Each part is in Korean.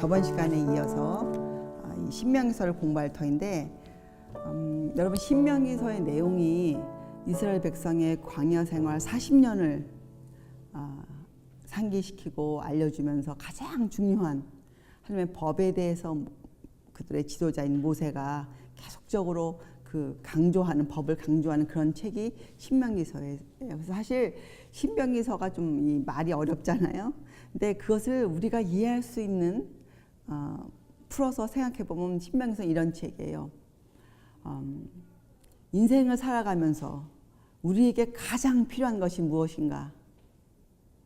저번 시간에 이어서 이 신명기서를 공부할 터인데 여러분 신명기서의 내용이 이스라엘 백성의 광야 생활 40년을 상기시키고 알려주면서 가장 중요한 하나님의 법에 대해서 그들의 지도자인 모세가 계속적으로 강조하는 법을 강조하는 그런 책이 신명기서예요. 그래서 사실 신명기서가 좀 이 말이 어렵잖아요. 근데 그것을 우리가 이해할 수 있는 풀어서 생각해 보면 신명기서 이런 책이에요. 인생을 살아가면서 우리에게 가장 필요한 것이 무엇인가?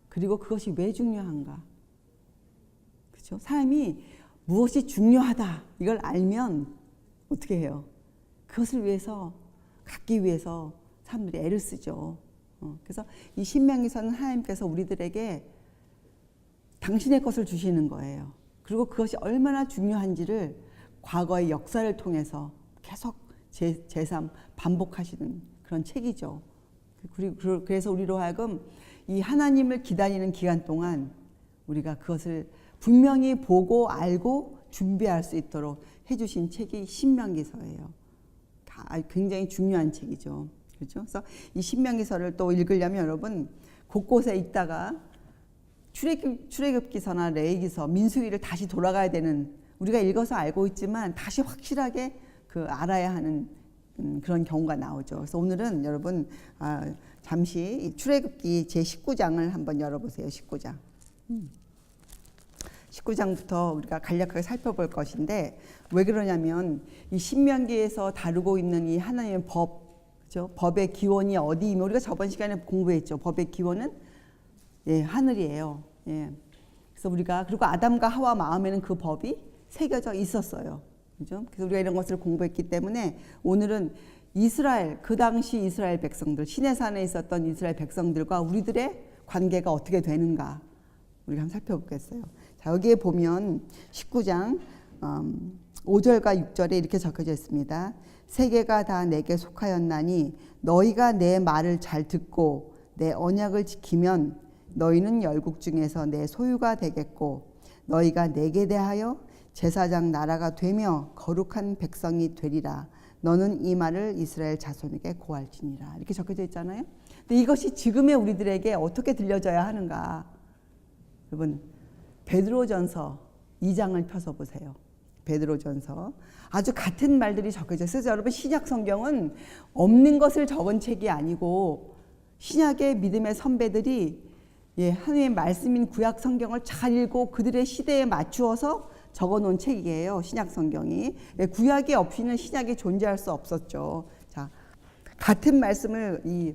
그리고 그것이 왜 중요한가? 그렇죠? 삶이 무엇이 중요하다 이걸 알면 어떻게 해요? 그것을 위해서 갖기 위해서 사람들이 애를 쓰죠. 그래서 이 신명기서는 하나님께서 우리들에게 당신의 것을 주시는 거예요. 그리고 그것이 얼마나 중요한지를 과거의 역사를 통해서 계속 재삼 반복하시는 그런 책이죠. 그래서 우리로 하여금 이 하나님을 기다리는 기간 동안 우리가 그것을 분명히 보고 알고 준비할 수 있도록 해주신 책이 신명기서예요. 굉장히 중요한 책이죠. 그렇죠? 그래서 이 신명기서를 또 읽으려면 여러분 곳곳에 있다가 출애굽기서나 레위기서, 민수기를 다시 돌아가야 되는, 우리가 읽어서 알고 있지만 다시 확실하게 알아야 하는 그런 경우가 나오죠. 그래서 오늘은 여러분 잠시 출애굽기 제 19장을 한번 열어보세요. 19장. 19장부터 우리가 간략하게 살펴볼 것인데 왜 그러냐면 이 신명기에서 다루고 있는 이 하나님의 법, 그렇죠? 법의 기원이 어디이며 우리가 저번 시간에 공부했죠. 법의 기원은 하늘이에요. 그래서 우리가 그리고 아담과 하와 마음에는 그 법이 새겨져 있었어요. 그렇죠? 그래서 우리가 이런 것을 공부했기 때문에 오늘은 이스라엘, 그 당시 이스라엘 백성들, 시내산에 있었던 이스라엘 백성들과 우리들의 관계가 어떻게 되는가 우리가 한번 살펴보겠어요. 자, 여기에 보면 19장 5절과 6절에 이렇게 적혀져 있습니다. 세계가 다 내게 속하였나니 너희가 내 말을 잘 듣고 내 언약을 지키면 너희는 열국 중에서 내 소유가 되겠고 너희가 내게 대하여 제사장 나라가 되며 거룩한 백성이 되리라. 너는 이 말을 이스라엘 자손에게 고할지니라. 이렇게 적혀져 있잖아요. 근데 이것이 지금의 우리들에게 어떻게 들려져야 하는가? 여러분 베드로전서 2장을 펴서 보세요. 베드로전서 아주 같은 말들이 적혀져 있어요. 여러분 신약 성경은 없는 것을 적은 책이 아니고 신약의 믿음의 선배들이 하나님의 말씀인 구약 성경을 잘 읽고 그들의 시대에 맞추어서 적어놓은 책이에요. 신약 성경이. 구약이 없이는 신약이 존재할 수 없었죠. 자, 같은 말씀을 이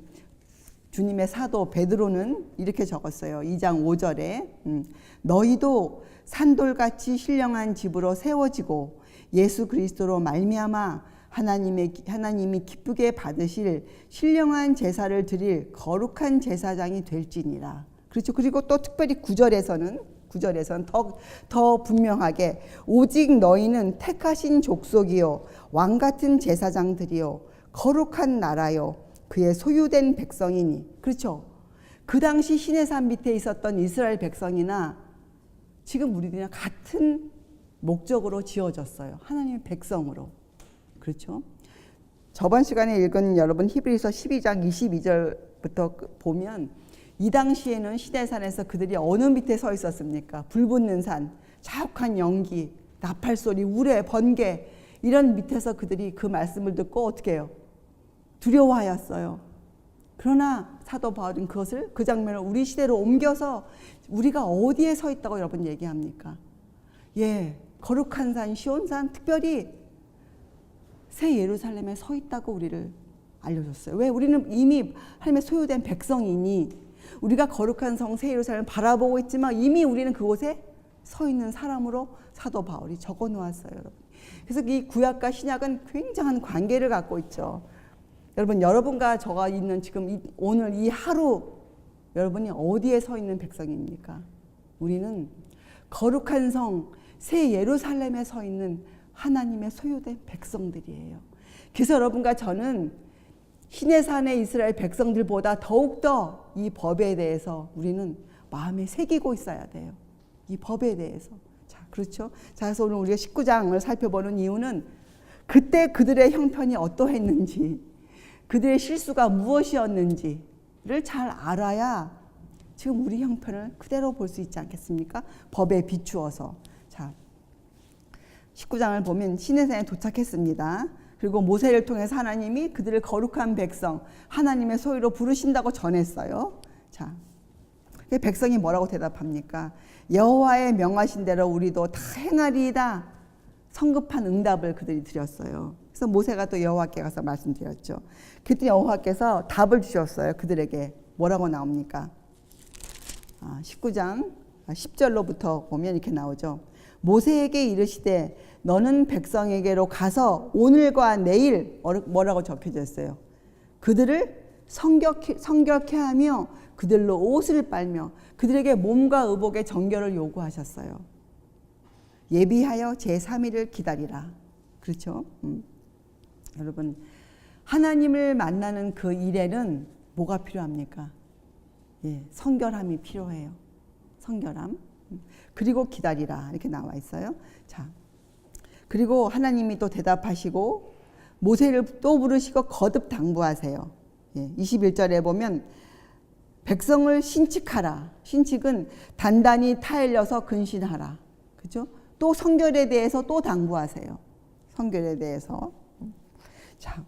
주님의 사도 베드로는 이렇게 적었어요. 2장 5절에 너희도 산돌같이 신령한 집으로 세워지고 예수 그리스도로 말미암아 하나님이 기쁘게 받으실 신령한 제사를 드릴 거룩한 제사장이 될지니라. 그렇죠. 그리고 또 특별히 9절에서는 더 분명하게 오직 너희는 택하신 족속이요 왕같은 제사장들이요 거룩한 나라요 그의 소유된 백성이니. 그렇죠. 그 당시 시내산 밑에 있었던 이스라엘 백성이나 지금 우리들이랑 같은 목적으로 지어졌어요. 하나님의 백성으로. 그렇죠. 저번 시간에 읽은 여러분 히브리서 12장 22절부터 보면 이 당시에는 시내산에서 그들이 어느 밑에 서 있었습니까? 불붙는 산, 자욱한 연기, 나팔 소리, 우레, 번개 이런 밑에서 그들이 그 말씀을 듣고 어떻게 해요? 두려워하였어요. 그러나 사도 바울은 그것을 그 장면을 우리 시대로 옮겨서 우리가 어디에 서 있다고 여러분 얘기합니까? 거룩한 산 시온산 특별히 새 예루살렘에 서 있다고 우리를 알려줬어요. 왜? 우리는 이미 하나님의 소유된 백성이니 우리가 거룩한 성 새 예루살렘을 바라보고 있지만 이미 우리는 그곳에 서 있는 사람으로 사도 바울이 적어 놓았어요. 여러분. 그래서 이 구약과 신약은 굉장한 관계를 갖고 있죠. 여러분과 저가 있는 지금 오늘 이 하루 여러분이 어디에 서 있는 백성입니까? 우리는 거룩한 성 새 예루살렘에 서 있는 하나님의 소유된 백성들이에요. 그래서 여러분과 저는 시내산의 이스라엘 백성들보다 더욱더 이 법에 대해서 우리는 마음에 새기고 있어야 돼요. 이 법에 대해서. 자, 그렇죠? 자, 그래서 오늘 우리가 19장을 살펴보는 이유는 그때 그들의 형편이 어떠했는지, 그들의 실수가 무엇이었는지를 잘 알아야 지금 우리 형편을 그대로 볼 수 있지 않겠습니까? 법에 비추어서. 자, 19장을 보면 시내산에 도착했습니다. 그리고 모세를 통해서 하나님이 그들을 거룩한 백성, 하나님의 소유로 부르신다고 전했어요. 자, 백성이 뭐라고 대답합니까? 여호와의 명하신 대로 우리도 다 행하리이다. 성급한 응답을 그들이 드렸어요. 그래서 모세가 또 여호와께 가서 말씀드렸죠. 그때 여호와께서 답을 주셨어요. 그들에게 뭐라고 나옵니까? 19장 10절로부터 보면 이렇게 나오죠. 모세에게 이르시되 너는 백성에게로 가서 오늘과 내일 뭐라고 적혀져 있어요? 그들을 성결케 하며 그들로 옷을 빨며 그들에게 몸과 의복의 정결을 요구하셨어요. 예비하여 제3일을 기다리라. 그렇죠? 여러분, 하나님을 만나는 그 일에는 뭐가 필요합니까? 예, 성결함이 필요해요. 성결함. 그리고 기다리라. 이렇게 나와 있어요. 자, 그리고 하나님이 또 대답하시고 모세를 또 부르시고 거듭 당부하세요. 예, 21절에 보면 백성을 신칙하라. 신칙은 단단히 타일려서 근신하라. 그죠? 또 성결에 대해서 또 당부하세요. 성결에 대해서. 자,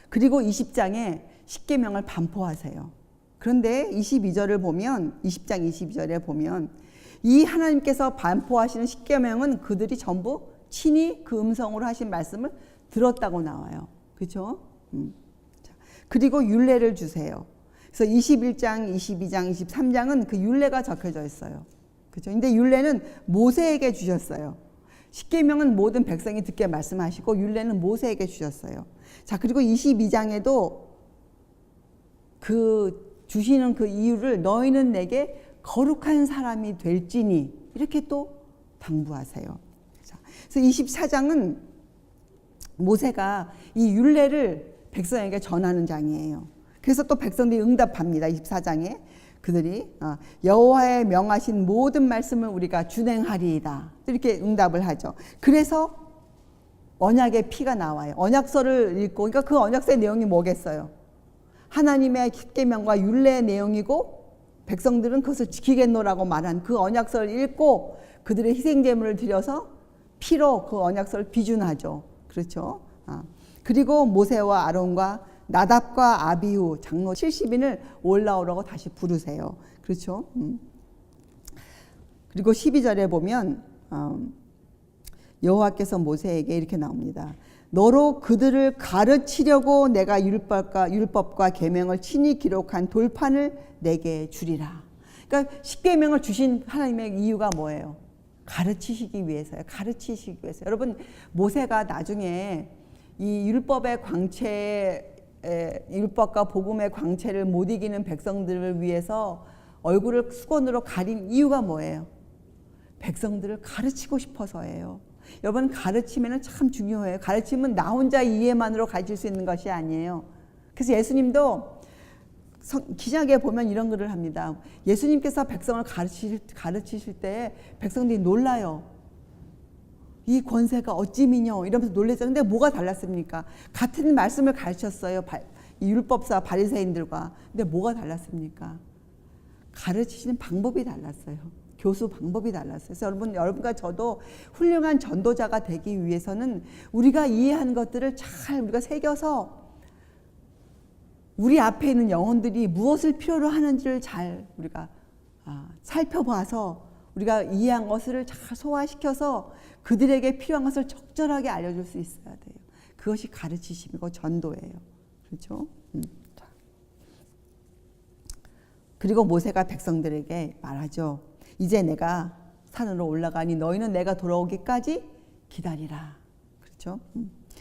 그리고 20장에 십계명을 반포하세요. 그런데 22절을 보면 20장 22절에 보면 이 하나님께서 반포하시는 십계명은 그들이 전부 친히 그 음성으로 하신 말씀을 들었다고 나와요. 그렇죠? 자, 그리고 율례를 주세요. 그래서 21장, 22장, 23장은 그 율례가 적혀져 있어요. 그렇죠? 근데 율례는 모세에게 주셨어요. 십계명은 모든 백성이 듣게 말씀하시고 율례는 모세에게 주셨어요. 자, 그리고 22장에도 그 주시는 그 이유를 너희는 내게 거룩한 사람이 될지니 이렇게 또 당부하세요. 자, 그래서 24장은 모세가 이 율례를 백성에게 전하는 장이에요. 그래서 또 백성들이 응답합니다. 24장에 그들이 여호와의 명하신 모든 말씀을 우리가 준행하리이다. 이렇게 응답을 하죠. 그래서 언약의 피가 나와요. 언약서를 읽고, 그러니까 그 언약서의 내용이 뭐겠어요? 하나님의 십계명과 율례의 내용이고 백성들은 그것을 지키겠노라고 말한 그 언약서를 읽고 그들의 희생제물을 드려서 피로 그 언약서를 비준하죠. 그렇죠? 그리고 모세와 아론과 나답과 아비후 장로 70인을 올라오라고 다시 부르세요. 그렇죠? 그리고 12절에 보면 여호와께서 모세에게 이렇게 나옵니다. 너로 그들을 가르치려고 내가 율법과 계명을 친히 기록한 돌판을 내게 주리라. 그러니까 십계명을 주신 하나님의 이유가 뭐예요? 가르치시기 위해서요. 가르치시기 위해서. 여러분, 모세가 나중에 이 율법의 광채, 율법과 복음의 광채를 못 이기는 백성들을 위해서 얼굴을 수건으로 가린 이유가 뭐예요? 백성들을 가르치고 싶어서예요. 여러분, 가르치면 참 중요해요. 가르치면 나 혼자 이해만으로 가르칠 수 있는 것이 아니에요. 그래서 예수님도 기자에 보면 이런 글을 합니다. 예수님께서 백성을 가르치실 때 백성들이 놀라요. 이 권세가 어찌미뇨 이러면서 놀랬죠. 근데 뭐가 달랐습니까? 같은 말씀을 가르쳤어요. 이 율법사 바리새인들과. 근데 뭐가 달랐습니까? 가르치시는 방법이 달랐어요. 교수 방법이 달랐어요. 그래서 여러분과 저도 훌륭한 전도자가 되기 위해서는 우리가 이해한 것들을 잘 우리가 새겨서 우리 앞에 있는 영혼들이 무엇을 필요로 하는지를 잘 우리가 살펴봐서 우리가 이해한 것을 잘 소화시켜서 그들에게 필요한 것을 적절하게 알려줄 수 있어야 돼요. 그것이 가르치심이고 전도예요. 그렇죠? 그리고 모세가 백성들에게 말하죠. 이제 내가 산으로 올라가니 너희는 내가 돌아오기까지 기다리라. 그렇죠?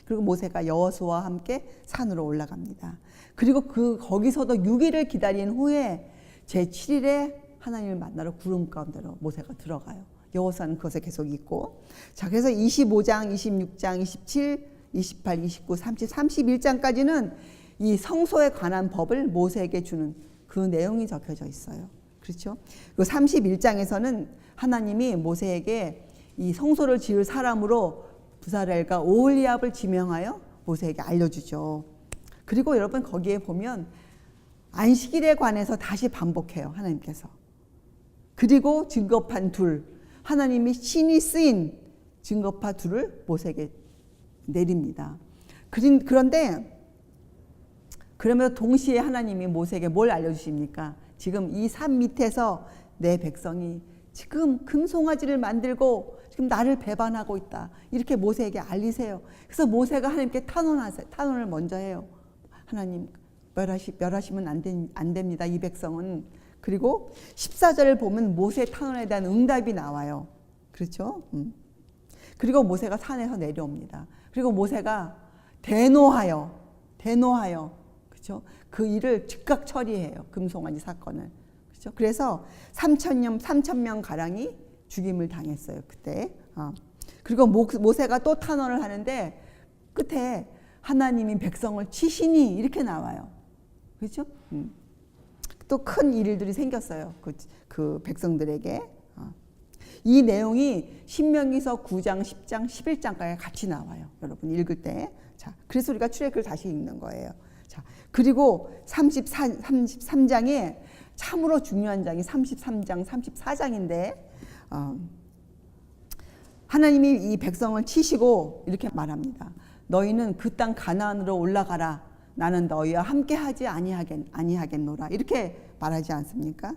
그리고 모세가 여호수아와 함께 산으로 올라갑니다. 그리고 거기서도 6일을 기다린 후에 제7일에 하나님을 만나러 구름 가운데로 모세가 들어가요. 여호수아는 그것에 계속 있고. 자, 그래서 25장, 26장, 27, 28, 29, 30, 31장까지는 이 성소에 관한 법을 모세에게 주는 그 내용이 적혀져 있어요. 그렇죠? 그 31장에서는 하나님이 모세에게 이 성소를 지을 사람으로 부사렐과 오홀리압을 지명하여 모세에게 알려주죠. 그리고 여러분 거기에 보면 안식일에 관해서 다시 반복해요. 하나님께서. 그리고 증거판 둘, 하나님이 신이 쓰인 증거파 둘을 모세에게 내립니다. 그런데 그러면서 동시에 하나님이 모세에게 뭘 알려주십니까? 지금 이 산 밑에서 내 백성이 지금 금송아지를 만들고 지금 나를 배반하고 있다. 이렇게 모세에게 알리세요. 그래서 모세가 하나님께 탄원을 먼저 해요. 하나님 멸하시면 안 됩니다. 이 백성은. 그리고 14절을 보면 모세의 탄원에 대한 응답이 나와요. 그렇죠? 그리고 모세가 산에서 내려옵니다. 그리고 모세가 대노하여 그렇죠? 그 일을 즉각 처리해요. 금송아지 사건을. 그렇죠? 그래서 3,000명 가량이 죽임을 당했어요. 그때. 그리고 모세가 또 탄원을 하는데 끝에 하나님이 백성을 치시니 이렇게 나와요. 그렇죠? 또 큰 일들이 생겼어요. 그 백성들에게. 이 내용이 신명기서 9장, 10장, 11장까지 같이 나와요. 여러분 읽을 때. 자, 그래서 우리가 출애굽을 다시 읽는 거예요. 자, 그리고 33장에 참으로 중요한 장이 33장, 34장인데 하나님이 이 백성을 치시고 이렇게 말합니다. 너희는 그 땅 가나안으로 올라가라. 나는 너희와 함께하지 아니하겠노라. 이렇게 말하지 않습니까?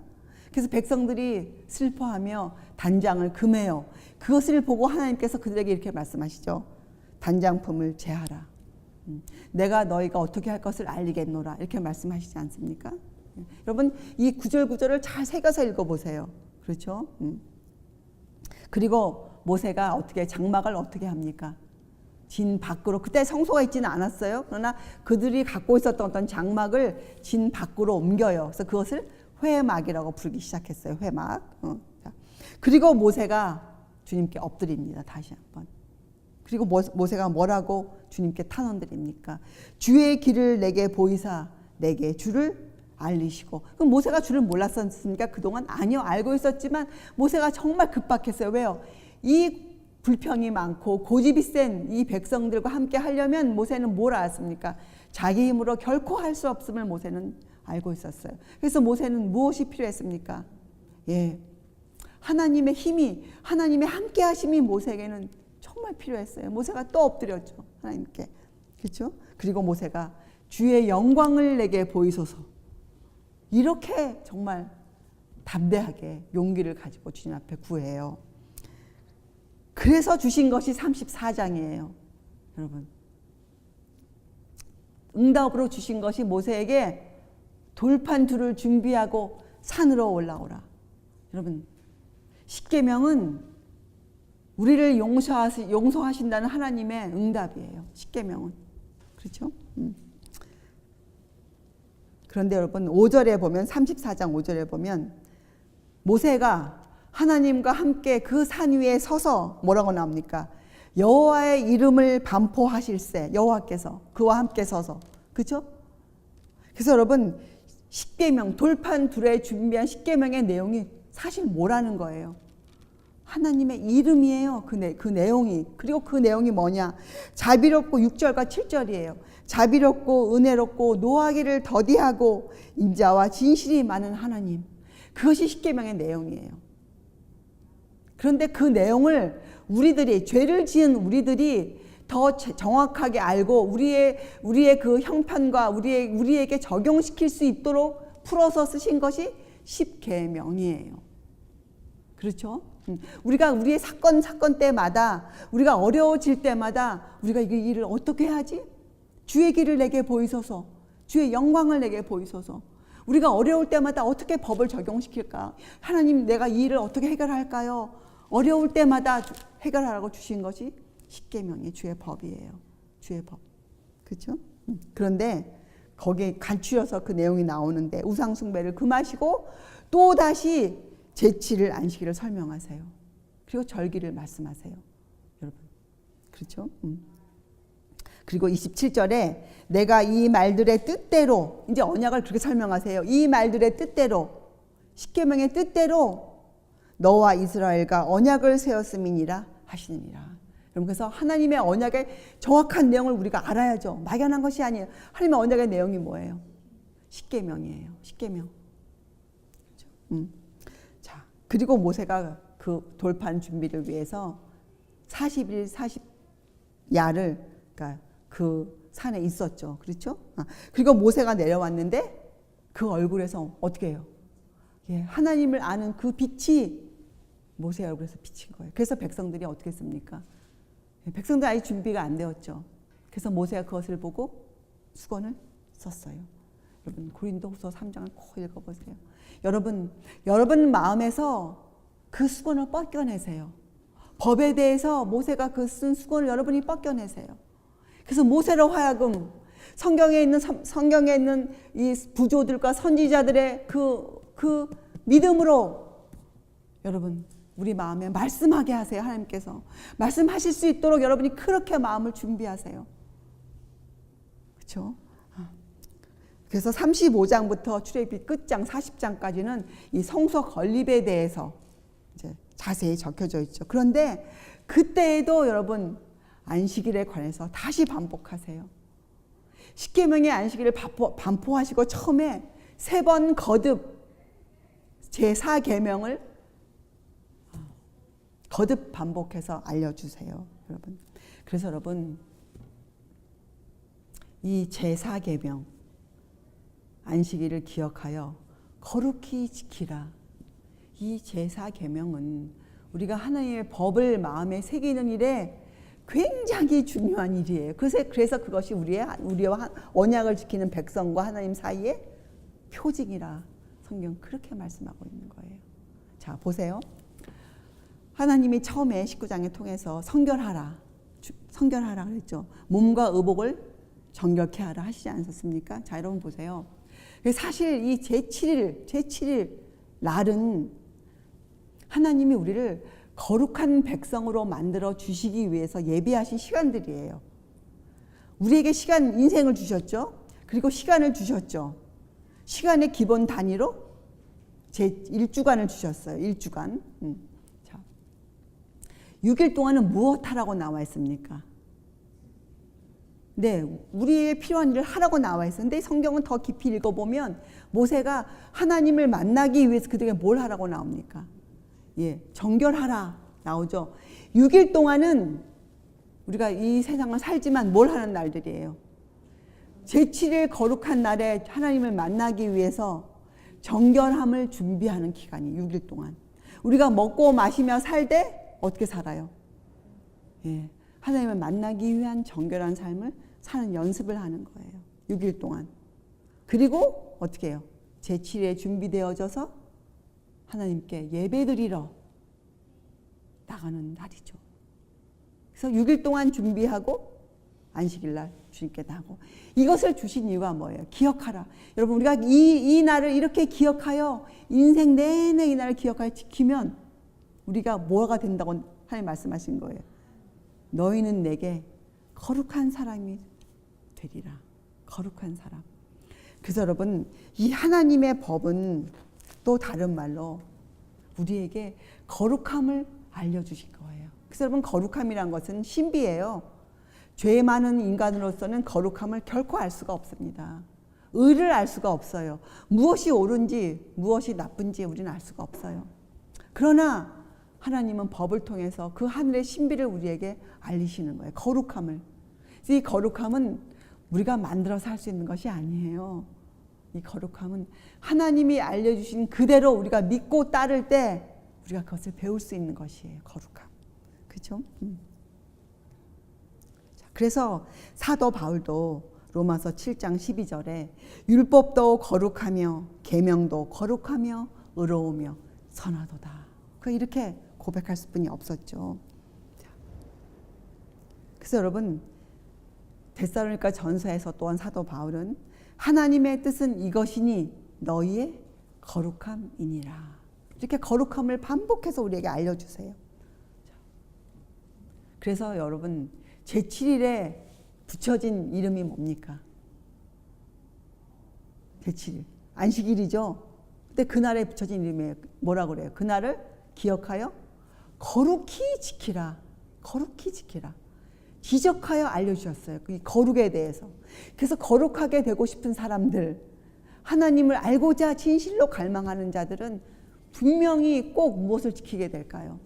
그래서 백성들이 슬퍼하며 단장을 금해요. 그것을 보고 하나님께서 그들에게 이렇게 말씀하시죠. 단장품을 제하라. 내가 너희가 어떻게 할 것을 알리겠노라. 이렇게 말씀하시지 않습니까? 여러분 이 구절구절을 잘 새겨서 읽어보세요. 그렇죠? 그리고 모세가 장막을 어떻게 합니까? 진 밖으로, 그때 성소가 있지는 않았어요. 그러나 그들이 갖고 있었던 어떤 장막을 진 밖으로 옮겨요. 그래서 그것을 회막이라고 부르기 시작했어요. 회막. 그리고 모세가 주님께 엎드립니다. 다시 한번. 그리고 모세가 뭐라고 주님께 탄원드립니까? 주의 길을 내게 보이사 내게 주를 알리시고. 그럼 모세가 주를 몰랐었습니까? 그동안? 아니요. 알고 있었지만 모세가 정말 급박했어요. 왜요? 이 불평이 많고 고집이 센 이 백성들과 함께 하려면 모세는 뭘 알았습니까? 자기 힘으로 결코 할 수 없음을 모세는 알고 있었어요. 그래서 모세는 무엇이 필요했습니까? 하나님의 힘이, 하나님의 함께 하심이 모세에게는 정말 필요했어요. 모세가 또 엎드렸죠. 하나님께. 그렇죠? 그리고 모세가 주의 영광을 내게 보이소서. 이렇게 정말 담대하게 용기를 가지고 주님 앞에 구해요. 그래서 주신 것이 34장이에요. 여러분. 응답으로 주신 것이 모세에게 돌판 둘을 준비하고 산으로 올라오라. 여러분, 십계명은 우리를 용서하신다는 하나님의 응답이에요. 십계명은. 그렇죠? 그런데 여러분 5절에 보면 34장 5절에 보면 모세가 하나님과 함께 그 산 위에 서서 뭐라고 나옵니까? 여호와의 이름을 반포하실세. 여호와께서 그와 함께 서서. 그렇죠? 그래서 여러분 십계명 돌판 둘에 준비한 십계명의 내용이 사실 뭐라는 거예요? 하나님의 이름이에요. 그 내용이. 그리고 그 내용이 뭐냐? 자비롭고 6절과 7절이에요. 자비롭고 은혜롭고 노하기를 더디하고 인자와 진실이 많은 하나님. 그것이 십계명의 내용이에요. 그런데 그 내용을 우리들이, 죄를 지은 우리들이 더 정확하게 알고 우리의 그 형편과 우리에게 적용시킬 수 있도록 풀어서 쓰신 것이 십계명이에요. 그렇죠? 우리가 우리의 사건 때마다, 우리가 어려워질 때마다 우리가 이 일을 어떻게 하지? 주의 길을 내게 보이소서. 주의 영광을 내게 보이소서. 우리가 어려울 때마다 어떻게 법을 적용시킬까? 하나님, 내가 이 일을 어떻게 해결할까요? 어려울 때마다 해결하라고 주신 것이 십계명이 주의 법이에요. 주의 법. 그렇죠? 그런데 거기에 갖추어서 그 내용이 나오는데 우상 숭배를 금하시고 또 다시 제7일 안식일을 설명하세요. 그리고 절기를 말씀하세요. 여러분. 그렇죠? 그리고 27절에 내가 이 말들의 뜻대로, 이제 언약을 그렇게 설명하세요. 이 말들의 뜻대로 십계명의 뜻대로 너와 이스라엘과 언약을 세웠음이니라 하시느니라. 여러분, 그래서 하나님의 언약의 정확한 내용을 우리가 알아야죠. 막연한 것이 아니에요. 하나님의 언약의 내용이 뭐예요? 십계명이에요. 십계명. 자, 그리고 모세가 그 돌판 준비를 위해서 40일 40야를 그러니까 그 산에 있었죠. 그렇죠? 그리고 모세가 내려왔는데 그 얼굴에서 어떻게 해요? 예, 하나님을 아는 그 빛이 모세 얼굴에서 비친 거예요. 그래서 백성들이 어떻게 했습니까? 백성들 아직 준비가 안 되었죠. 그래서 모세가 그것을 보고 수건을 썼어요. 여러분, 고린도후서 3장을 꼭 읽어보세요. 여러분 마음에서 그 수건을 벗겨내세요. 법에 대해서 모세가 그 쓴 수건을 여러분이 벗겨내세요. 그래서 모세로 하여금 성경에 있는 이 부조들과 선지자들의 그 믿음으로 여러분 우리 마음에 말씀하게 하세요. 하나님께서 말씀하실 수 있도록 여러분이 그렇게 마음을 준비하세요. 그렇죠? 그래서 35장부터 출애굽기 끝장 40장까지는 이 성소 건립에 대해서 이제 자세히 적혀져 있죠. 그런데 그때에도 여러분 안식일에 관해서 다시 반복하세요. 십계명의 안식일을 반포하시고 처음에 3번 거듭 제4계명을 거듭 반복해서 알려주세요. 여러분. 그래서 여러분 이 제4계명 안식일을 기억하여 거룩히 지키라. 이 제4계명은 우리가 하나님의 법을 마음에 새기는 일에 굉장히 중요한 일이에요. 그래서 그것이 우리와 언약을 지키는 백성과 하나님 사이의 표징이라 성경 그렇게 말씀하고 있는 거예요. 자, 보세요. 하나님이 처음에 19장에 통해서 성결하라 그랬죠. 몸과 의복을 정결케 하라 하시지 않았습니까? 자, 여러분 보세요. 사실 이 제7일 날은 하나님이 우리를 거룩한 백성으로 만들어 주시기 위해서 예비하신 시간들이에요. 우리에게 인생을 주셨죠. 그리고 시간을 주셨죠. 시간의 기본 단위로 제1주간을 주셨어요. 1주간. 자, 6일 동안은 무엇하라고 나와 있습니까? 네, 우리의 필요한 일을 하라고 나와 있었는데 성경은 더 깊이 읽어보면 모세가 하나님을 만나기 위해서 그들에게 뭘 하라고 나옵니까? 예, 정결하라 나오죠. 6일 동안은 우리가 이 세상을 살지만 뭘 하는 날들이에요? 제7일 거룩한 날에 하나님을 만나기 위해서 정결함을 준비하는 기간이 6일 동안. 우리가 먹고 마시며 살 때 어떻게 살아요? 예, 하나님을 만나기 위한 정결한 삶을 사는 연습을 하는 거예요. 6일 동안. 그리고 어떻게 해요? 제7일에 준비되어져서 하나님께 예배드리러 나가는 날이죠. 그래서 6일 동안 준비하고 안식일 날 주님께 나고 이것을 주신 이유가 뭐예요? 기억하라. 여러분 우리가 이 날을 이렇게 기억하여 인생 내내 이 날을 기억하여 지키면 우리가 뭐가 된다고 하나님 말씀하신 거예요. 너희는 내게 거룩한 사람이 되리라. 거룩한 사람. 그래서 여러분 이 하나님의 법은 또 다른 말로 우리에게 거룩함을 알려주실 거예요. 그래서 여러분 거룩함이란 것은 신비예요. 죄 많은 인간으로서는 거룩함을 결코 알 수가 없습니다. 의를 알 수가 없어요. 무엇이 옳은지 무엇이 나쁜지 우리는 알 수가 없어요. 그러나 하나님은 법을 통해서 그 하늘의 신비를 우리에게 알리시는 거예요. 거룩함을. 이 거룩함은 우리가 만들어서 할 수 있는 것이 아니에요. 이 거룩함은 하나님이 알려주신 그대로 우리가 믿고 따를 때 우리가 그것을 배울 수 있는 것이에요. 거룩함. 그렇죠? 그래서 사도 바울도 로마서 7장 12절에 율법도 거룩하며 계명도 거룩하며 의로우며 선하도다. 이렇게 고백할 수뿐이 없었죠. 그래서 여러분 데살로니가 전서에서 또한 사도 바울은 하나님의 뜻은 이것이니 너희의 거룩함이니라. 이렇게 거룩함을 반복해서 우리에게 알려주세요. 그래서 여러분 제7일에 붙여진 이름이 뭡니까? 제7일 안식일이죠. 그때 그날에 붙여진 이름이에요. 뭐라 그래요? 그날을 기억하여 거룩히 지키라. 거룩히 지키라. 지적하여 알려주셨어요. 이 거룩에 대해서. 그래서 거룩하게 되고 싶은 사람들, 하나님을 알고자 진실로 갈망하는 자들은 분명히 꼭 무엇을 지키게 될까요?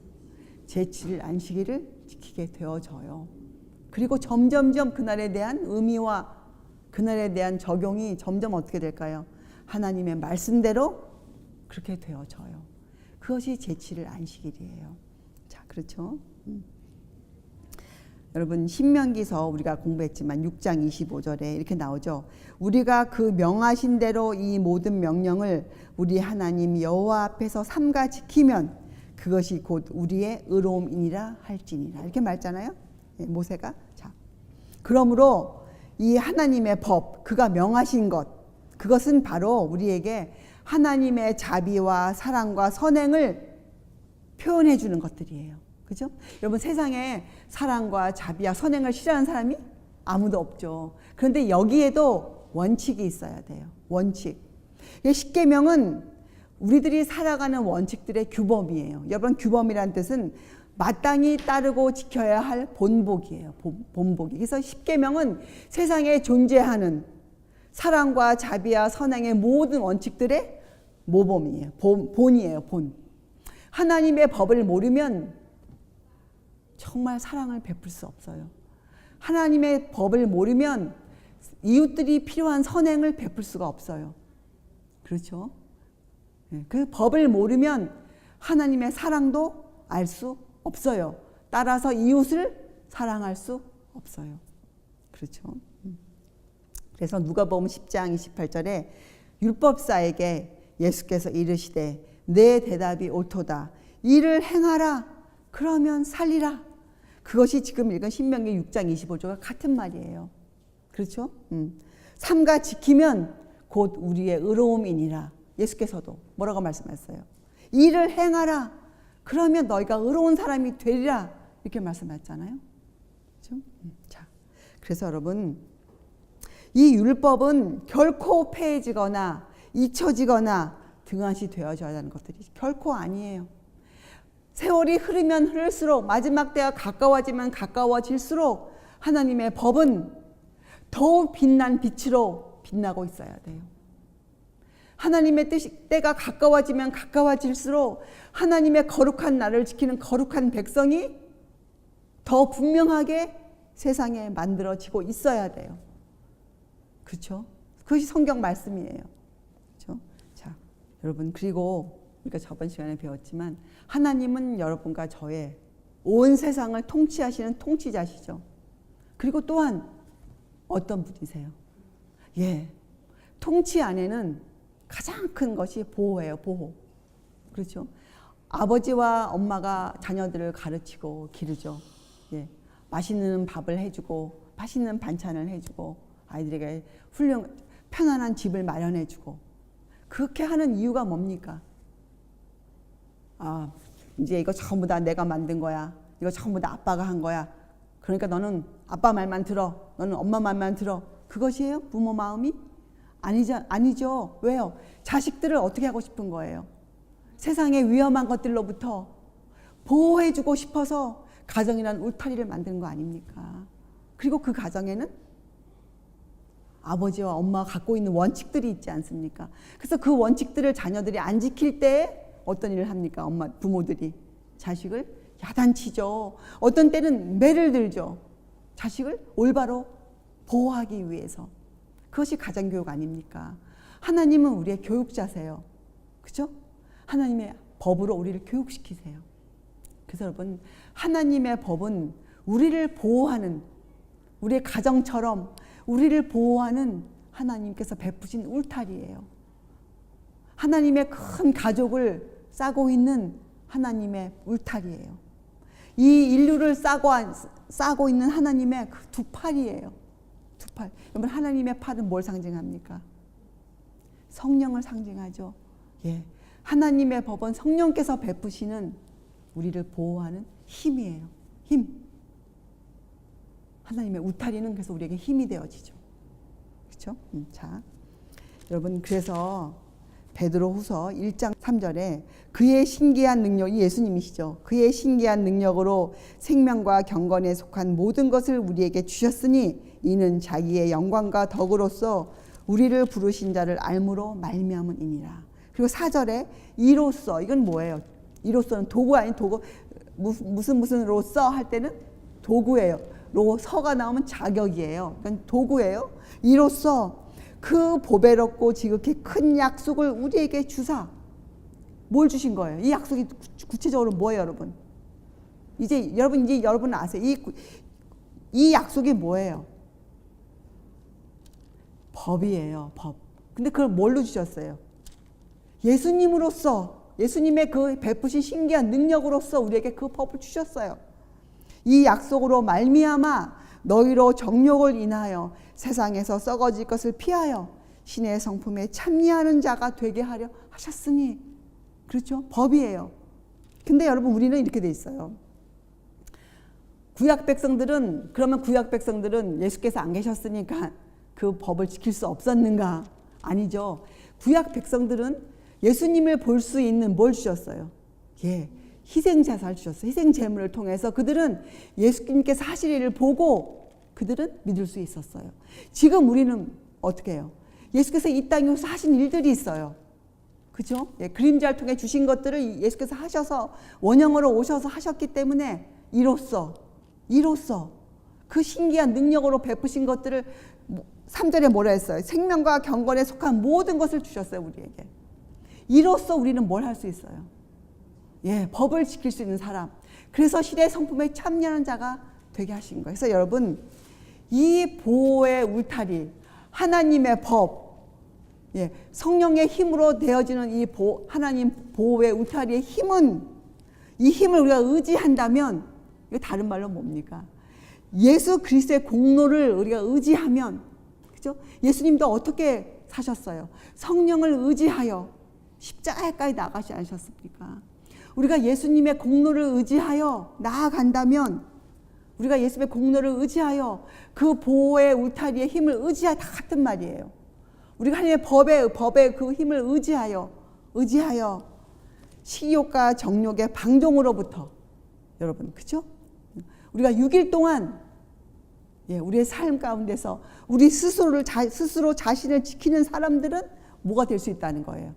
제7일 안식일을 지키게 되어져요. 그리고 점점점 그날에 대한 의미와 그날에 대한 적용이 점점 어떻게 될까요? 하나님의 말씀대로 그렇게 되어져요. 그것이 제7일 안식일이에요. 자, 그렇죠? 여러분 신명기서 우리가 공부했지만 6장 25절에 이렇게 나오죠. 우리가 그 명하신 대로 이 모든 명령을 우리 하나님 여호와 앞에서 삼가 지키면 그것이 곧 우리의 의로움이니라 할지니라. 이렇게 말했잖아요. 모세가. 자, 그러므로 이 하나님의 법, 그가 명하신 것, 그것은 바로 우리에게 하나님의 자비와 사랑과 선행을 표현해 주는 것들이에요. 그죠? 여러분 세상에 사랑과 자비와 선행을 싫어하는 사람이 아무도 없죠. 그런데 여기에도 원칙이 있어야 돼요. 원칙. 십계명은 우리들이 살아가는 원칙들의 규범이에요. 여러분 규범이란 뜻은 마땅히 따르고 지켜야 할 본복이에요. 본복이. 그래서 십계명은 세상에 존재하는 사랑과 자비와 선행의 모든 원칙들의 모범이에요. 본이에요. 본. 하나님의 법을 모르면 정말 사랑을 베풀 수 없어요. 하나님의 법을 모르면 이웃들이 필요한 선행을 베풀 수가 없어요. 그렇죠? 그 법을 모르면 하나님의 사랑도 알 수 없어요. 따라서 이웃을 사랑할 수 없어요. 그렇죠? 그래서 누가복음 10장 28절에 율법사에게 예수께서 이르시되 내 대답이 옳도다. 이를 행하라. 그러면 살리라. 그것이 지금 읽은 신명기 6장 25절과 같은 말이에요. 그렇죠? 삼가 지키면 곧 우리의 의로움이니라. 예수께서도 뭐라고 말씀하셨어요? 이를 행하라. 그러면 너희가 의로운 사람이 되리라. 이렇게 말씀하셨잖아요. 그렇죠? 자, 그래서 여러분 이 율법은 결코 폐해지거나 잊혀지거나 등한시 되어져야 하는 것들이 결코 아니에요. 세월이 흐르면 흐를수록 마지막 때가 가까워지면 가까워질수록 하나님의 법은 더욱 빛난 빛으로 빛나고 있어야 돼요. 하나님의 때가 가까워지면 가까워질수록 하나님의 거룩한 나를 지키는 거룩한 백성이 더 분명하게 세상에 만들어지고 있어야 돼요. 그렇죠? 그것이 성경 말씀이에요. 그렇죠? 자, 여러분 그리고 우리가 저번 시간에 배웠지만 하나님은 여러분과 저의 온 세상을 통치하시는 통치자시죠. 그리고 또한 어떤 분이세요? 예, 통치 안에는 가장 큰 것이 보호예요. 보호. 그렇죠? 아버지와 엄마가 자녀들을 가르치고 기르죠. 예, 맛있는 밥을 해주고 맛있는 반찬을 해주고 아이들에게 편안한 집을 마련해주고 그렇게 하는 이유가 뭡니까? 아, 이제 이거 전부 다 내가 만든 거야. 이거 전부 다 아빠가 한 거야. 그러니까 너는 아빠 말만 들어. 너는 엄마 말만 들어. 그것이에요? 부모 마음이? 아니죠. 왜요? 자식들을 어떻게 하고 싶은 거예요? 세상의 위험한 것들로부터 보호해주고 싶어서 가정이란 울타리를 만드는 거 아닙니까? 그리고 그 가정에는 아버지와 엄마가 갖고 있는 원칙들이 있지 않습니까? 그래서 그 원칙들을 자녀들이 안 지킬 때 어떤 일을 합니까? 부모들이 자식을 야단치죠. 어떤 때는 매를 들죠. 자식을 올바로 보호하기 위해서. 그것이 가정교육 아닙니까? 하나님은 우리의 교육자세요. 그죠? 하나님의 법으로 우리를 교육시키세요. 그래서 여러분 하나님의 법은 우리를 보호하는 우리의 가정처럼 우리를 보호하는 하나님께서 베푸신 울타리예요. 하나님의 큰 가족을 싸고 있는 하나님의 울타리예요. 이 인류를 싸고 있는 하나님의 그 두 팔이에요. 두 팔. 여러분 하나님의 팔은 뭘 상징합니까? 성령을 상징하죠. 예, 하나님의 법은 성령께서 베푸시는 우리를 보호하는 힘이에요. 힘. 하나님의 울타리는 그래서 우리에게 힘이 되어지죠. 그렇죠? 자, 여러분 그래서 베드로후서 1장 3절에 그의 신기한 능력이 예수님이시죠. 그의 신기한 능력으로 생명과 경건에 속한 모든 것을 우리에게 주셨으니 이는 자기의 영광과 덕으로서 우리를 부르신 자를 알므로 말미암음이니라. 그리고 4절에 이로써, 이건 뭐예요? 이로써는 도구 아닌 도구, 무슨로써 할 때는 도구예요. 로서가 나오면 자격이에요. 그건 도구예요. 이로써 그 보배롭고 지극히 큰 약속을 우리에게 주사. 뭘 주신 거예요? 이 약속이 구체적으로 뭐예요, 여러분? 이제 여러분 아세요? 이 약속이 뭐예요? 법이에요, 법. 근데 그걸 뭘로 주셨어요? 예수님으로써, 예수님의 그 베푸신 신기한 능력으로서 우리에게 그 법을 주셨어요. 이 약속으로 말미암아 너희로 정욕을 인하여 세상에서 썩어질 것을 피하여 신의 성품에 참여하는 자가 되게 하려 하셨으니. 그렇죠? 법이에요. 근데 여러분 우리는 이렇게 돼 있어요. 구약 백성들은 예수께서 안 계셨으니까 그 법을 지킬 수 없었는가? 아니죠. 구약 백성들은 예수님을 볼 수 있는 뭘 주셨어요? 예, 희생자살 주셨어요. 희생제물을 통해서 그들은 예수님께서 하실 일을 보고 그들은 믿을 수 있었어요. 지금 우리는 어떻게 해요? 예수께서 이 땅에서 하신 일들이 있어요. 그죠? 예, 그림자를 통해 주신 것들을 예수께서 하셔서 원형으로 오셔서 하셨기 때문에 이로써 그 신기한 능력으로 베푸신 것들을 3절에 뭐라 했어요? 생명과 경건에 속한 모든 것을 주셨어요, 우리에게. 이로써 우리는 뭘 할 수 있어요? 예, 법을 지킬 수 있는 사람. 그래서 시대의 성품에 참여하는 자가 되게 하신 거예요. 그래서 여러분, 이 보호의 울타리, 하나님의 법, 예, 성령의 힘으로 되어지는 이 하나님 보호의 울타리의 힘은, 이 힘을 우리가 의지한다면, 이거 다른 말로 뭡니까? 예수 그리스도의 공로를 우리가 의지하면, 그죠? 예수님도 어떻게 사셨어요? 성령을 의지하여 십자가까지 나가지 않으셨습니까? 우리가 예수님의 공로를 의지하여 나아간다면, 우리가 예수님의 공로를 의지하여 그 보호의 울타리의 힘을 의지하여 다 같은 말이에요. 우리가 하나님의 법의 그 힘을 의지하여 식욕과 정욕의 방종으로부터, 여러분, 그죠? 우리가 6일 동안 우리의 삶 가운데서 우리 스스로 자신을 지키는 사람들은 뭐가 될 수 있다는 거예요?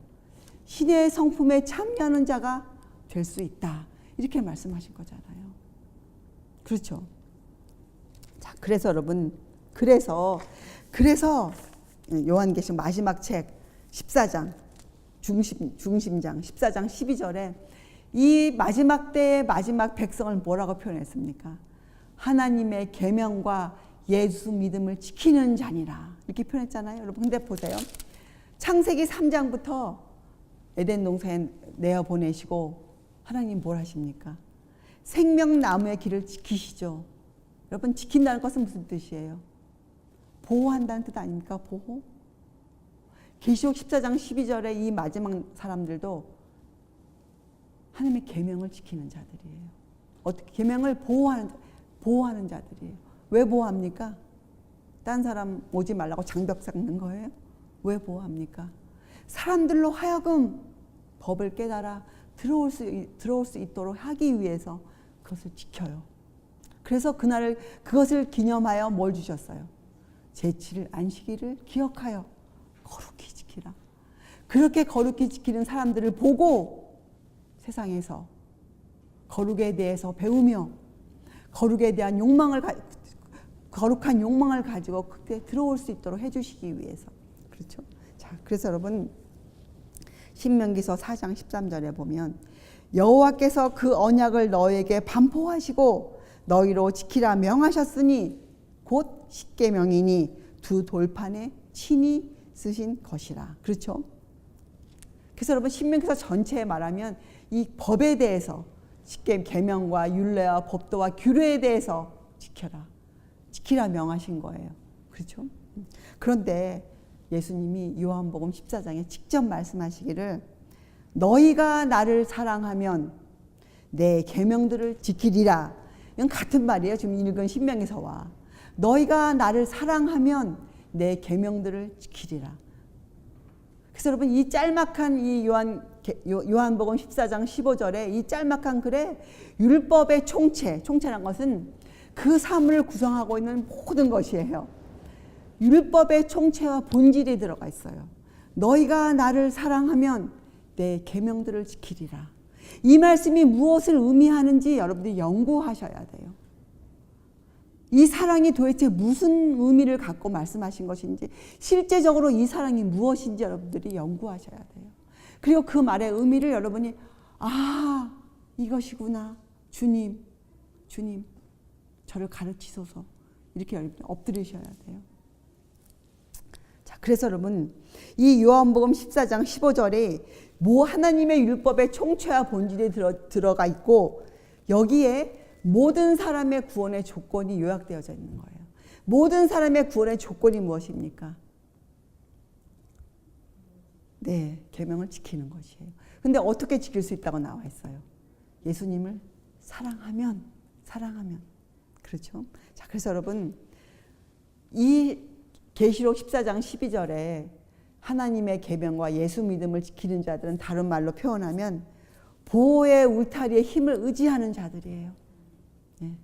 신의 성품에 참여하는 자가 될 수 있다. 이렇게 말씀하신 거잖아요. 그렇죠? 자, 그래서 여러분, 그래서 요한계시록 마지막 책 14장 중심장 14장 12절에 이 마지막 때의 마지막 백성을 뭐라고 표현했습니까? 하나님의 계명과 예수 믿음을 지키는 자니라. 이렇게 표현했잖아요. 여러분, 근데 보세요. 창세기 3장부터 에덴 동산에 내어 보내시고 하나님 뭘 하십니까? 생명나무의 길을 지키시죠. 여러분, 지킨다는 것은 무슨 뜻이에요? 보호한다는 뜻 아닙니까? 보호? 계시록 14장 12절에 이 마지막 사람들도 하나님의 계명을 지키는 자들이에요. 어떻게 계명을 보호하는 자들이에요. 왜 보호합니까? 딴 사람 오지 말라고 장벽 쌓는 거예요? 왜 보호합니까? 사람들로 하여금 법을 깨달아 들어올 수 있도록 하기 위해서 그것을 지켜요. 그래서 그것을 기념하여 뭘 주셨어요? 제7일 안식일을 기억하여 거룩히 지키라. 그렇게 거룩히 지키는 사람들을 보고 세상에서 거룩에 대해서 배우며 거룩에 대한 거룩한 욕망을 가지고 그때 들어올 수 있도록 해주시기 위해서. 그렇죠? 자, 그래서 여러분, 신명기서 4장 13절에 보면 여호와께서 그 언약을 너에게 반포하시고 너희로 지키라 명하셨으니 곧 십계명이니 두 돌판에 친히 쓰신 것이라. 그렇죠? 그래서 여러분, 신명기서 전체에 말하면 이 법에 대해서 계명과 율례와 법도와 규례에 대해서 지키라 명하신 거예요. 그렇죠? 그런데 예수님이 요한복음 14장에 직접 말씀하시기를 너희가 나를 사랑하면 내 계명들을 지키리라. 이건 같은 말이에요. 지금 읽은 신명기서와. 너희가 나를 사랑하면 내 계명들을 지키리라. 그래서 여러분 이 짤막한 이 요한복음 14장 15절에 이 짤막한 글에 율법의 총체란 것은 그 삶을 구성하고 있는 모든 것이에요. 율법의 총체와 본질이 들어가 있어요. 너희가 나를 사랑하면 내 계명들을 지키리라. 이 말씀이 무엇을 의미하는지 여러분들이 연구하셔야 돼요. 이 사랑이 도대체 무슨 의미를 갖고 말씀하신 것인지, 실제적으로 이 사랑이 무엇인지 여러분들이 연구하셔야 돼요. 그리고 그 말의 의미를 여러분이 이것이구나. 주님 저를 가르치소서. 이렇게 여러분 엎드리셔야 돼요. 자, 그래서 여러분 이 요한복음 14장 15절에 하나님의 율법의 총체와 본질이 들어가 있고, 여기에 모든 사람의 구원의 조건이 요약되어져 있는 거예요. 모든 사람의 구원의 조건이 무엇입니까? 네, 계명을 지키는 것이에요. 근데 어떻게 지킬 수 있다고 나와 있어요? 예수님을 사랑하면. 그렇죠? 자, 그래서 여러분 이 계시록 14장 12절에 하나님의 계명과 예수 믿음을 지키는 자들은 다른 말로 표현하면 보호의 울타리의 힘을 의지하는 자들이에요. 네.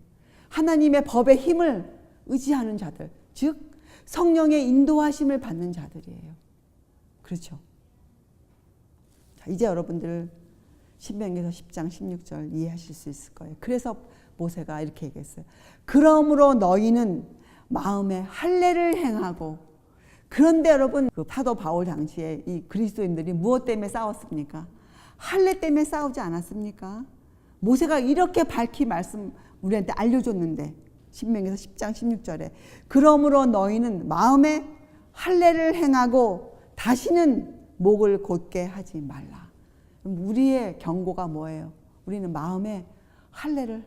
하나님의 법의 힘을 의지하는 자들, 즉 성령의 인도하심을 받는 자들이에요. 그렇죠? 자, 이제 여러분들 신명기서 10장 16절 이해하실 수 있을 거예요. 그래서 모세가 이렇게 얘기했어요. 그러므로 너희는 마음에 할례를 행하고. 그런데 여러분 그 사도 바울 당시에 이 그리스도인들이 무엇 때문에 싸웠습니까? 할례 때문에 싸우지 않았습니까? 모세가 이렇게 밝히 말씀 우리한테 알려줬는데, 신명기서 10장 16절에 그러므로 너희는 마음에 할례를 행하고 다시는 목을 곧게 하지 말라. 우리의 경고가 뭐예요? 우리는 마음에 할례를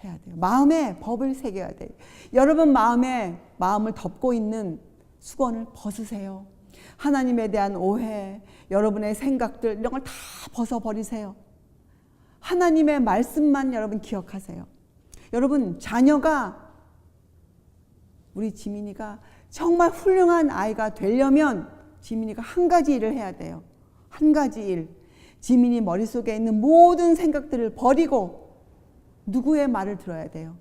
해야 돼요. 마음에 법을 새겨야 돼요. 여러분 마음을 덮고 있는 수건을 벗으세요. 하나님에 대한 오해, 여러분의 생각들 이런 걸 다 벗어버리세요. 하나님의 말씀만 여러분 기억하세요. 여러분 자녀가, 우리 지민이가 정말 훌륭한 아이가 되려면 지민이가 한 가지 일을 해야 돼요. 한 가지 일. 지민이 머릿속에 있는 모든 생각들을 버리고 누구의 말을 들어야 돼요?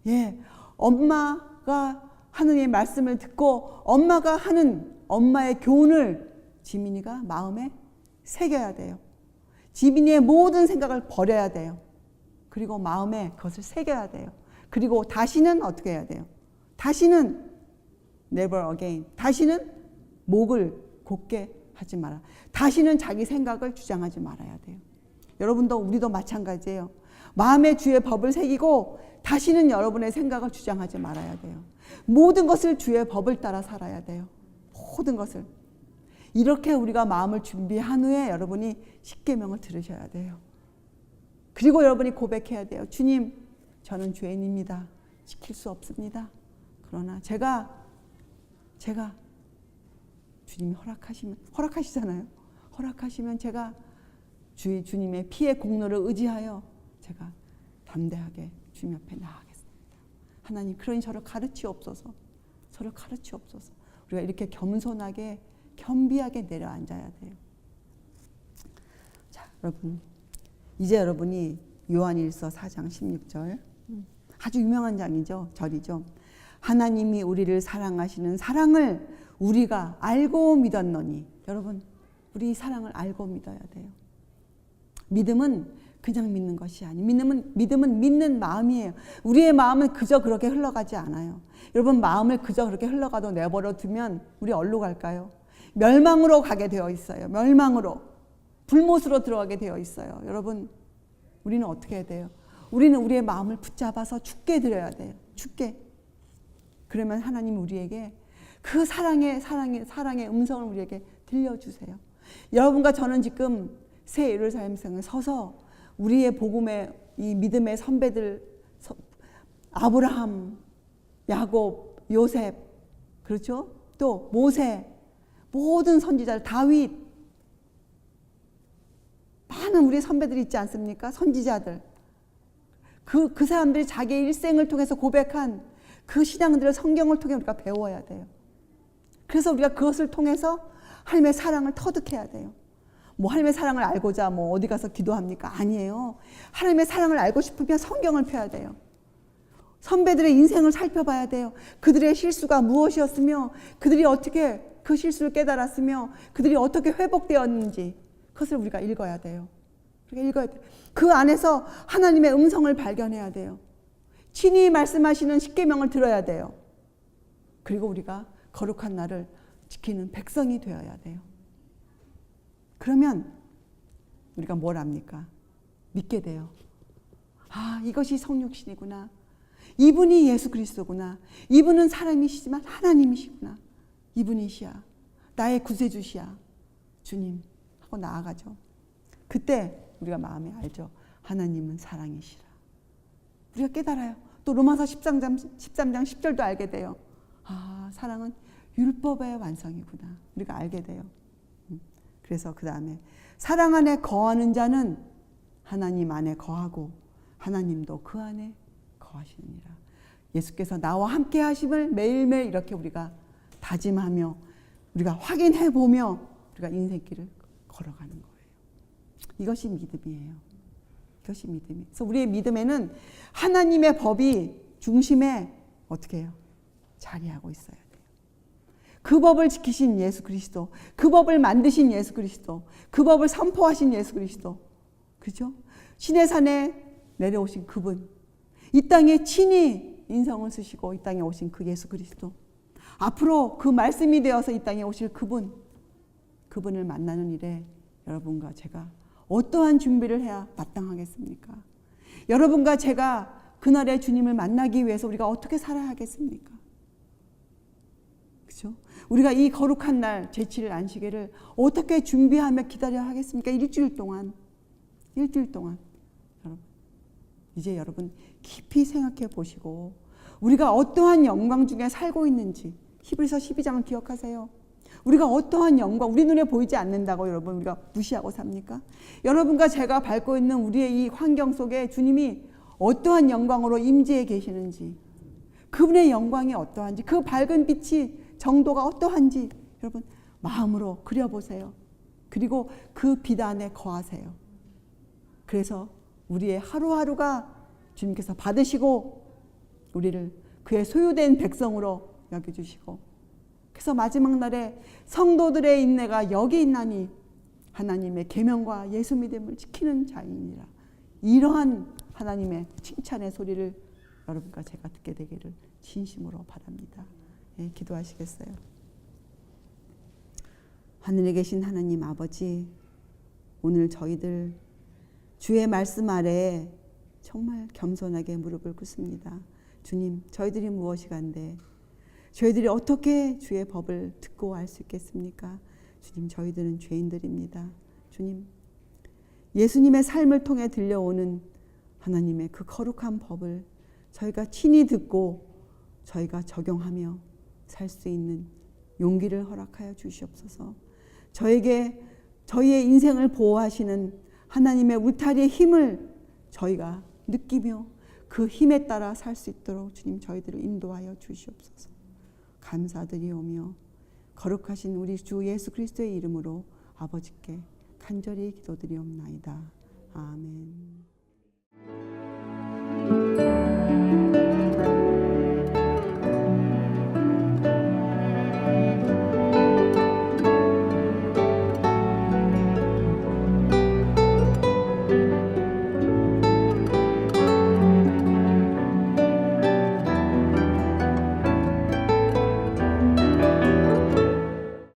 예, 엄마가 하느님의 말씀을 듣고 엄마가 하는 엄마의 교훈을 지민이가 마음에 새겨야 돼요. 지민이의 모든 생각을 버려야 돼요. 그리고 마음에 그것을 새겨야 돼요. 그리고 다시는 어떻게 해야 돼요? 다시는 never again. 다시는 목을 곧게 하지 마라. 다시는 자기 생각을 주장하지 말아야 돼요. 여러분도 우리도 마찬가지예요. 마음의 주의 법을 새기고 다시는 여러분의 생각을 주장하지 말아야 돼요. 모든 것을 주의 법을 따라 살아야 돼요. 모든 것을. 이렇게 우리가 마음을 준비한 후에 여러분이 십계명을 들으셔야 돼요. 그리고 여러분이 고백해야 돼요. 주님, 저는 죄인입니다. 지킬 수 없습니다. 그러나 제가 주님이 허락하시잖아요. 허락하시면 제가 주님의 피의 공로를 의지하여 제가 담대하게 주님 옆에 나아가겠습니다. 하나님, 그러니 저를 가르치옵소서. 저를 가르치옵소서. 우리가 이렇게 겸손하게 겸비하게 내려앉아야 돼요. 자, 여러분, 이제 여러분이 요한일서 4장 16절, 아주 유명한 장이죠. 절이죠. 하나님이 우리를 사랑하시는 사랑을 우리가 알고 믿었노니. 여러분, 우리 사랑을 알고 믿어야 돼요. 믿음은 그냥 믿는 것이 아니에요. 믿음은 믿는 마음이에요. 우리의 마음은 그저 그렇게 흘러가지 않아요. 여러분, 마음을 그저 그렇게 흘러가도 내버려 두면 우리 어디로 갈까요? 멸망으로 가게 되어 있어요. 멸망으로. 불못으로 들어가게 되어 있어요. 여러분, 우리는 어떻게 해야 돼요? 우리는 우리의 마음을 붙잡아서 죽게 드려야 돼요. 죽게. 그러면 하나님 우리에게 그 사랑의 음성을 우리에게 들려주세요. 여러분과 저는 지금 새 예루살렘성에 서서 우리의 복음의 이 믿음의 선배들, 아브라함, 야곱, 요셉, 그렇죠? 또 모세, 모든 선지자들, 다윗, 많은 우리 선배들이 있지 않습니까? 선지자들. 그 사람들이 자기의 일생을 통해서 고백한 그 신앙들을 성경을 통해 우리가 배워야 돼요. 그래서 우리가 그것을 통해서 하나님의 사랑을 터득해야 돼요. 뭐 하나님의 사랑을 알고자 뭐 어디 가서 기도합니까? 아니에요. 하나님의 사랑을 알고 싶으면 성경을 펴야 돼요. 선배들의 인생을 살펴봐야 돼요. 그들의 실수가 무엇이었으며 그들이 어떻게 그 실수를 깨달았으며 그들이 어떻게 회복되었는지 그것을 우리가 읽어야 돼요. 우리가 읽어야 돼요. 그 안에서 하나님의 음성을 발견해야 돼요. 친히 말씀하시는 십계명을 들어야 돼요. 그리고 우리가 거룩한 날을 지키는 백성이 되어야 돼요. 그러면 우리가 뭘 합니까? 믿게 돼요. 아, 이것이 성육신이구나. 이분이 예수 그리스도구나. 이분은 사람이시지만 하나님이시구나. 이분이시야. 나의 구세주시야. 주님 하고 나아가죠. 그때 우리가 마음에 알죠. 하나님은 사랑이시라. 우리가 깨달아요. 또 로마서 13장 10절도 알게 돼요. 아, 사랑은 율법의 완성이구나. 우리가 알게 돼요. 그래서 그 다음에 사랑 안에 거하는 자는 하나님 안에 거하고 하나님도 그 안에 거하시느니라. 예수께서 나와 함께 하심을 매일매일 이렇게 우리가 다짐하며 우리가 확인해 보며 우리가 인생길을 걸어가는 거예요. 이것이 믿음이에요. 이것이 믿음이에요. 그래서 우리의 믿음에는 하나님의 법이 중심에 어떻게 해요? 자리하고 있어야 돼요. 그 법을 지키신 예수 그리스도, 그 법을 만드신 예수 그리스도, 그 법을 선포하신 예수 그리스도, 그죠? 신의 산에 내려오신 그분, 이 땅에 친히 인성을 쓰시고 이 땅에 오신 그 예수 그리스도, 앞으로 그 말씀이 되어서 이 땅에 오실 그분, 그분을 만나는 일에 여러분과 제가 어떠한 준비를 해야 마땅하겠습니까? 여러분과 제가 그날의 주님을 만나기 위해서 우리가 어떻게 살아야 하겠습니까? 그렇죠? 우리가 이 거룩한 날 제7일 안식일을 어떻게 준비하며 기다려야 하겠습니까? 일주일 동안 여러분, 이제 여러분 깊이 생각해 보시고 우리가 어떠한 영광 중에 살고 있는지 히브리서 12장을 기억하세요. 우리가 어떠한 영광, 우리 눈에 보이지 않는다고 여러분 우리가 무시하고 삽니까? 여러분과 제가 밟고 있는 우리의 이 환경 속에 주님이 어떠한 영광으로 임재해 계시는지, 그분의 영광이 어떠한지, 그 밝은 빛이 정도가 어떠한지 여러분 마음으로 그려보세요. 그리고 그 빛 안에 거하세요. 그래서 우리의 하루하루가 주님께서 받으시고 우리를 그의 소유된 백성으로 여겨주시고, 그래서 마지막 날에 성도들의 인내가 여기 있나니 하나님의 계명과 예수 믿음을 지키는 자이니라. 이러한 하나님의 칭찬의 소리를 여러분과 제가 듣게 되기를 진심으로 바랍니다. 예, 기도하시겠어요? 하늘에 계신 하나님 아버지, 오늘 저희들 주의 말씀 아래 정말 겸손하게 무릎을 꿇습니다. 주님, 저희들이 무엇이간데 저희들이 어떻게 주의 법을 듣고 알 수 있겠습니까? 주님, 저희들은 죄인들입니다. 주님, 예수님의 삶을 통해 들려오는 하나님의 그 거룩한 법을 저희가 친히 듣고 저희가 적용하며 살 수 있는 용기를 허락하여 주시옵소서. 저에게 저희의 인생을 보호하시는 하나님의 울타리의 힘을 저희가 느끼며 그 힘에 따라 살 수 있도록 주님 저희들을 인도하여 주시옵소서. 감사드리오며 거룩하신 우리 주 예수 그리스도의 이름으로 아버지께 간절히 기도드리옵나이다. 아멘.